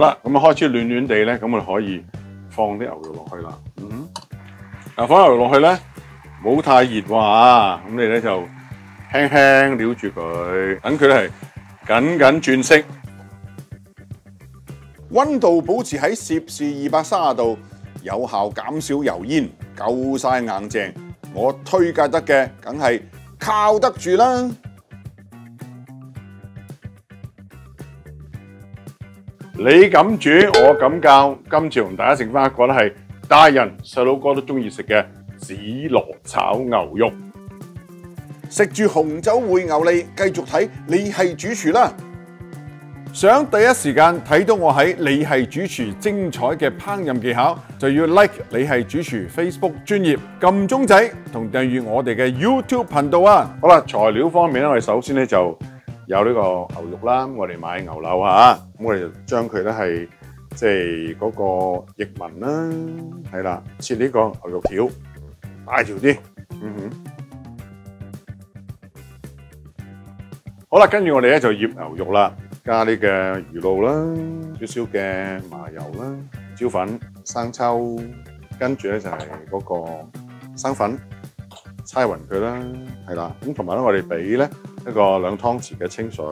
好啦，咁啊開始暖暖地咧，咁我哋可以放啲牛肉落去啦。嗱，放牛肉落去咧，唔好太熱喎，咁你咧就輕輕撩住佢，等佢咧係緊轉色，溫度保持喺攝氏230度，有效減少油煙，夠晒硬淨。我推介得嘅，梗係靠得住啦。你咁煮，我咁教。今次同大家整翻一個咧係大人細佬哥都中意食嘅紫羅炒牛肉。食住紅酒燴牛脷，繼續睇你係主廚啦！想第一時間睇到我喺你係主廚精彩嘅烹飪技巧，就要 like 你係主廚 Facebook 專頁，撳鐘仔同訂閱我哋嘅 YouTube 頻道啊！好啦，材料方面咧，我哋首先咧就有呢個牛肉啦，我哋買牛柳嚇，咁我哋就將佢咧係即係嗰個翼紋啦，係啦，切呢個牛肉條，大條啲，好啦，跟住我哋咧就醃牛肉啦，加呢嘅魚露啦，少少嘅麻油啦，椒粉、生抽，跟住咧就係嗰個生粉，搓勻佢啦，係啦，咁同埋咧我哋俾咧一個2湯匙嘅清水，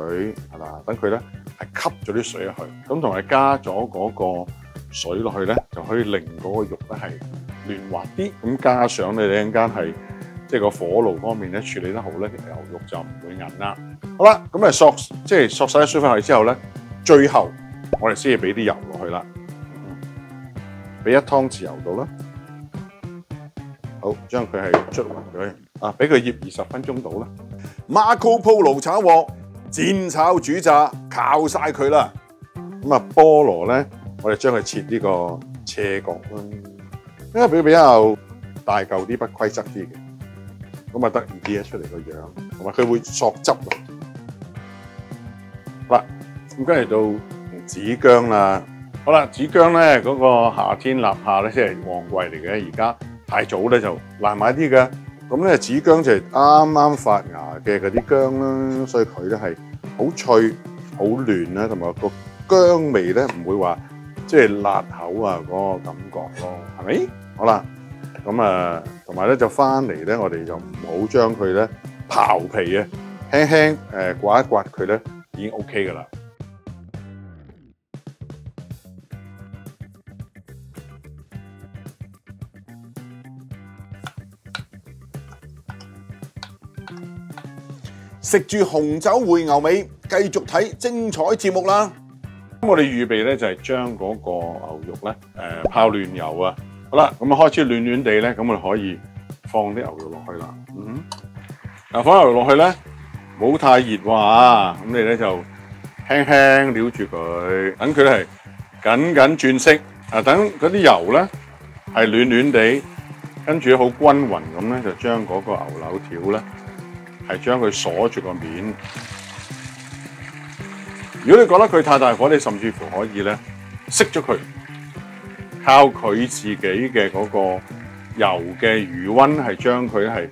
係啦，等佢咧係吸咗啲水入去，咁同埋加咗嗰個水落去咧，就可以令嗰個肉咧係嫩滑啲，咁加上你哋陣間係即係個火爐方面咧處理得好咧，牛肉就唔會韌啦。好啦，咁啊索晒啲水翻去之後咧，最後我哋先要俾啲油落去啦，俾1湯匙油到啦。好，將佢係捽勻佢，啊，俾佢醃20分鐘到啦。Marco Polo 炒鑊，煎炒煮炸，靠晒佢啦！咁啊，菠蘿咧，我哋將佢切呢個斜角啦，因為比較大嚿啲、不規則啲嘅，咁啊得意啲啊出嚟個樣，同埋佢會索汁啊。好啦，咁跟住到紫薑啦。好啦，紫薑咧嗰個夏天立夏咧先係旺季嚟嘅，而家太早咧就難買啲嘅。咁咧紫薑就係啱啱發芽嘅嗰啲薑啦，所以佢咧係好脆、好嫩啦，同埋個薑味咧唔會話即係辣口啊嗰個感覺咯，係咪？好啦，咁啊，同埋咧就翻嚟咧，我哋就唔好將佢咧刨皮啊，輕輕刮一刮佢咧已經 OK 噶啦。食住紅酒燴牛尾，繼續睇精彩節目啦！咁我哋預備咧就係將嗰個牛肉咧泡暖油啊。好啦，咁啊開始暖暖地咧，咁我哋可以放啲牛肉落去啦。嗱，放牛肉落去咧，唔好太熱喎，咁你咧就輕輕撩住佢，等佢咧係緊轉色。啊，等嗰啲油咧係暖暖地，跟住好均勻咁咧，就將嗰個牛柳條咧係將佢鎖住個面。如果你覺得佢太大火，你甚至乎可以咧熄咗佢，靠佢自己嘅嗰個油嘅餘溫係將佢係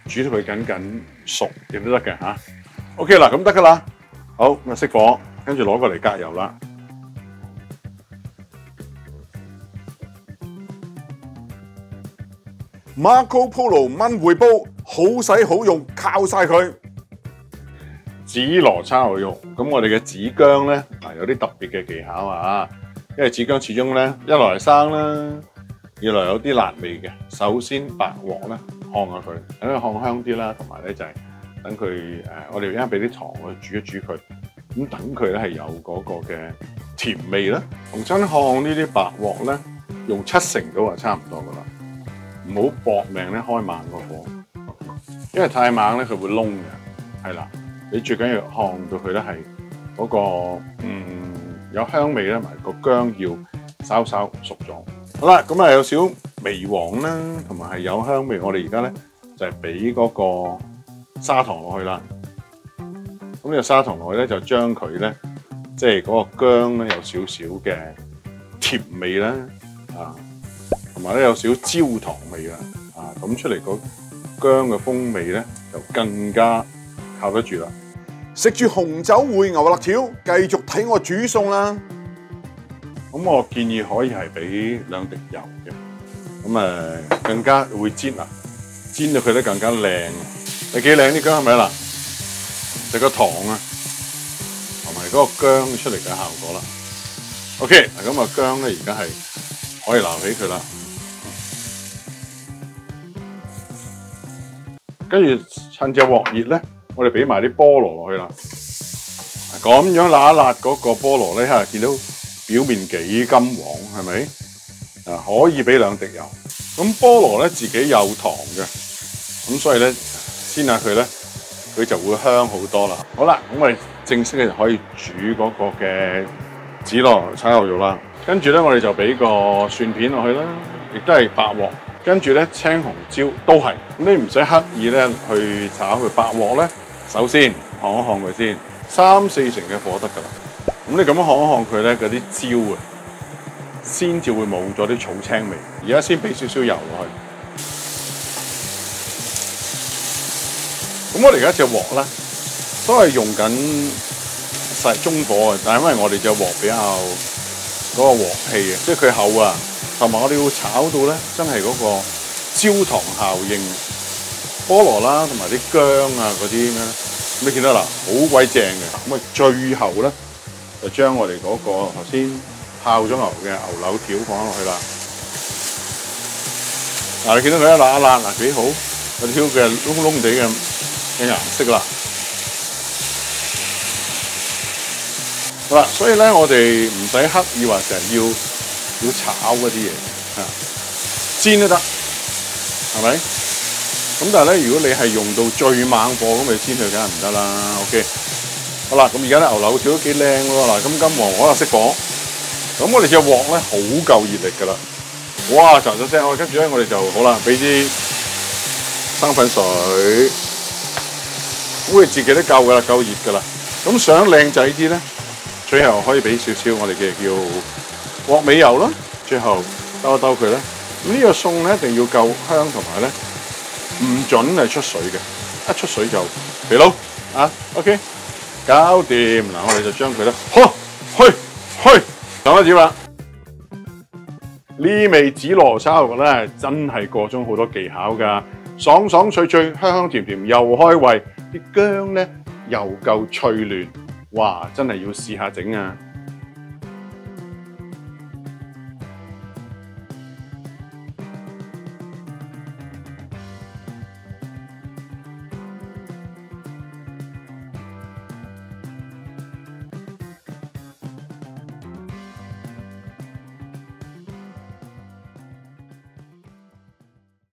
煮到佢緊熟亦都得嘅嚇。OK 啦，咁得噶啦。好，咁啊熄火，跟住攞過嚟隔油啦。Marco Polo 炆回煲，好洗好用，靠晒佢。紫羅炒牛肉，咁我哋嘅紫薑咧有啲特別嘅技巧啊，因為紫薑始終咧一來係生啦，二來有啲辣味嘅。首先白鑊咧烘下佢，等佢烘香啲啦，同埋咧就係等佢我哋而家俾啲糖去煮一煮佢，咁等佢咧係有嗰個嘅甜味啦。重新烘呢啲白鑊咧，用70%到就差唔多噶啦，唔好搏命咧開猛個火，因為太猛咧佢會燶嘅，係啦。你最緊要烘到佢咧係嗰個有香味咧，同埋個薑要稍稍熟咗。好啦，咁啊有少微黃啦，同埋係有香味。我哋而家咧就係俾嗰個砂糖落去啦。咁呢個砂糖落去咧就將佢咧即係嗰個薑咧有少少嘅甜味啦，同埋咧有少焦糖味啦，咁出嚟個薑嘅風味咧就更加靠得住啦。食住紅酒燴牛肋條，繼續睇我煮餸啦！咁我建議可以係俾2滴油嘅，咁更加會煎啊，煎到佢咧更加靚。你幾靚啲薑係咪啦？就個糖啊，同埋嗰個薑出嚟嘅效果啦。OK， 咁啊薑咧而家係可以撈起佢啦。跟住趁隻鑊熱咧，我哋俾埋啲菠蘿落去啦。咁樣辣一辣嗰個菠蘿咧，嚇見到表面幾金黃，係咪？啊，可以俾2滴油。咁菠蘿咧自己有糖嘅，咁所以咧煎下佢咧，佢就會香好多啦。好啦，咁我哋正式嘅就可以煮嗰個嘅紫羅炒牛肉啦。跟住咧，我哋就俾個蒜片落去啦，亦都係白鑊。跟住咧，青紅椒都係，咁你唔使刻意咧去炒佢。白鑊咧，首先烘一烘佢先，3-4成嘅火得㗎啦。咁你咁樣烘一烘佢咧，嗰啲椒啊，先至會冇咗啲草青味。而家先俾少少油落去。咁我哋而家隻鑊咧，都係用緊細中火嘅，但係因為我哋隻鑊比較嗰個鑊氣啊，即係佢厚啊。同埋我哋要炒到咧，真係嗰個焦糖效應，菠蘿啦，同埋啲薑啊嗰啲咩，你見到啦，好鬼正嘅。咁啊，最後咧就將我哋嗰個頭先泡咗牛嘅牛柳條放落去啦。嗱，你見到佢一辣一辣，嗱幾好，個條嘅燶燶地嘅顏色啦。好啦，所以咧我哋唔使刻意話成日要炒嗰啲嘢啊，煎都得，係咪？咁但係咧，如果你係用到最猛火咁，你煎佢梗係唔得啦。OK， 好啦，咁而家咧牛柳條都幾靚喎，嗱金金黃黃，熄火。咁我哋隻鑊咧好夠熱力㗎啦，哇嘈咗聲，跟住咧我哋就好啦，俾啲生粉水，咁佢自己都夠㗎啦，夠熱㗎啦。咁想靚仔啲咧，最後可以俾少少我哋嘅叫鑊尾油啦，最後兜一兜佢咧。咁呢個餸咧一定要夠香，同埋咧唔準係出水嘅，一出水就肥佬啊。OK， 搞掂嗱，我哋就將佢咧，去上一碟啦。呢味紫羅炒肉咧真係個中好多技巧㗎，爽爽脆脆，香香甜甜又開胃，啲薑咧又夠脆嫩，哇！真係要試下整啊！